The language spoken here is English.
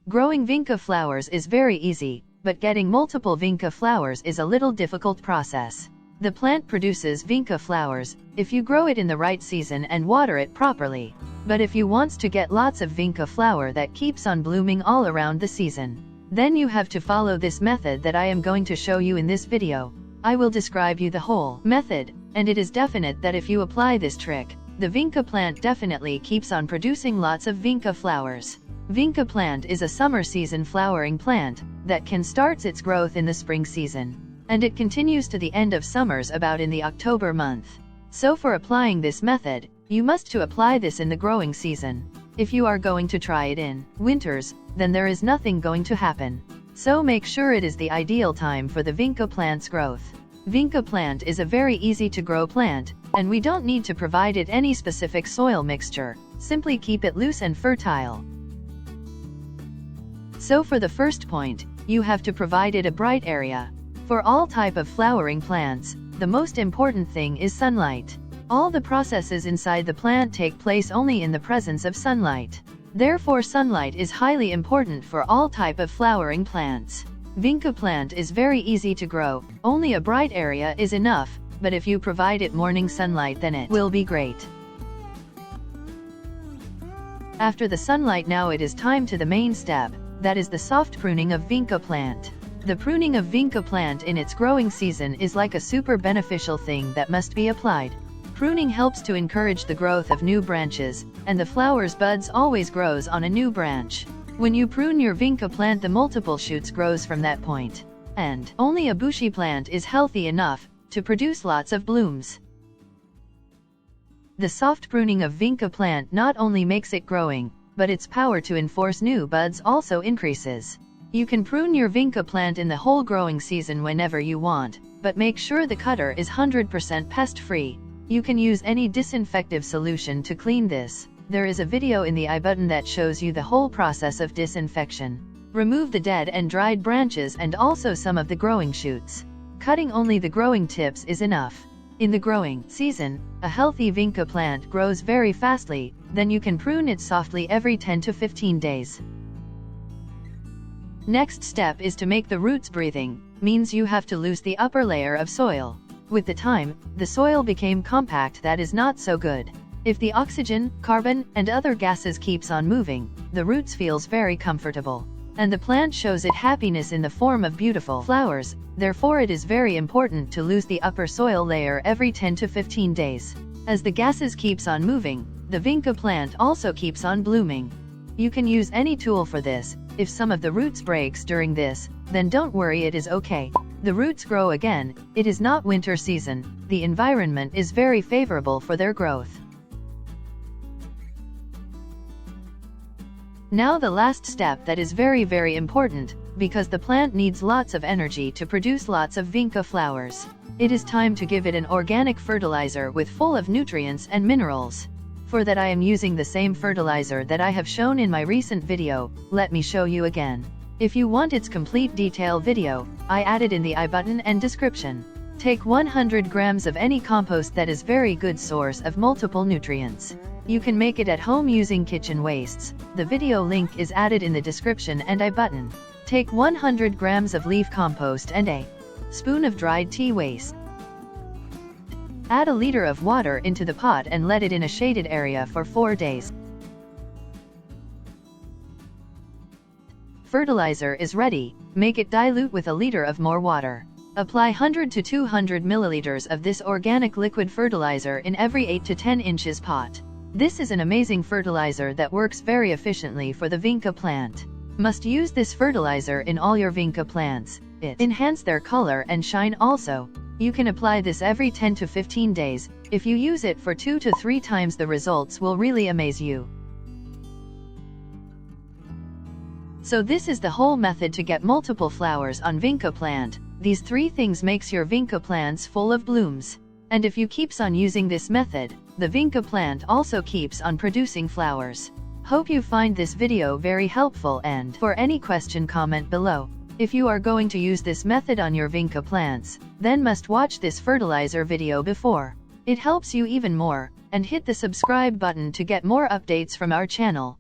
Growing Vinca flowers is very easy, but getting multiple Vinca flowers is a little difficult process. The plant produces Vinca flowers if you grow it in the right season and water it properly. But if you want to get lots of Vinca flower that keeps on blooming all around the season, then you have to follow this method that I am going to show you in this video. I will describe you the whole method, and it is definite that if you apply this trick, the Vinca plant definitely keeps on producing lots of Vinca flowers. Vinca plant is a summer season flowering plant that can start its growth in the spring season, and it continues to the end of summers about in the October month. So for applying this method, you must to apply this in the growing season. If you are going to try it in winters, then there is nothing going to happen. So make sure it is the ideal time for the Vinca plant's growth. Vinca plant is a very easy to grow plant, and we don't need to provide it any specific soil mixture, simply keep it loose and fertile. So for the first point, you have to provide it a bright area. For all type of flowering plants, the most important thing is sunlight. All the processes inside the plant take place only in the presence of sunlight. Therefore sunlight is highly important for all type of flowering plants. Vinca plant is very easy to grow, only a bright area is enough, but if you provide it morning sunlight then it will be great. After the sunlight, now it is time to the main step, that is the soft pruning of Vinca plant. The pruning of Vinca plant in its growing season is like a super beneficial thing that must be applied. Pruning helps to encourage the growth of new branches, and the flower's buds always grows on a new branch. When you prune your Vinca plant, the multiple shoots grows from that point, and only a bushy plant is healthy enough to produce lots of blooms. The soft pruning of Vinca plant not only makes it growing, but its power to enforce new buds also increases. You can prune your Vinca plant in the whole growing season whenever you want, but make sure the cutter is 100% pest-free. You can use any disinfective solution to clean this. There is a video in the I button that shows you the whole process of disinfection. Remove the dead and dried branches and also some of the growing shoots. Cutting only the growing tips is enough. In the growing season, a healthy Vinca plant grows very fastly, then you can prune it softly every 10 to 15 days. Next step is to make the roots breathing, means you have to lose the upper layer of soil. With the time, the soil became compact, that is not so good. If the oxygen, carbon, and other gases keeps on moving, the roots feels very comfortable. And the plant shows it happiness in the form of beautiful flowers, therefore it is very important to lose the upper soil layer every 10 to 15 days. As the gases keeps on moving, the Vinca plant also keeps on blooming. You can use any tool for this. If some of the roots breaks during this, then don't worry, it is okay. The roots grow again, it is not winter season, the environment is very favorable for their growth. Now the last step that is very important, because the plant needs lots of energy to produce lots of Vinca flowers. It is time to give it an organic fertilizer with full of nutrients and minerals. For that I am using the same fertilizer that I have shown in my recent video. Let me show you again. If you want its complete detail video, I added in the I button and description. Take 100 grams of any compost that is very good source of multiple nutrients. You can make it at home using kitchen wastes. The video link is added in the description and I button. Take 100 grams of leaf compost and a spoon of dried tea waste. Add a liter of water into the pot and let it in a shaded area for 4 days. Fertilizer is ready. Make it dilute with a liter of more water. Apply 100 to 200 milliliters of this organic liquid fertilizer in every 8 to 10 inches pot. This is an amazing fertilizer that works very efficiently for the Vinca plant. Must use this fertilizer in all your Vinca plants. It enhances their color and shine also. You can apply this every 10 to 15 days. If you use it for 2 to 3 times, the results will really amaze you. So this is the whole method to get multiple flowers on Vinca plant. These 3 things makes your Vinca plants full of blooms. And if you keeps on using this method, the Vinca plant also keeps on producing flowers. Hope you find this video very helpful, and for any question, comment below. If you are going to use this method on your Vinca plants, then must watch this fertilizer video before. It helps you even more, and hit the subscribe button to get more updates from our channel.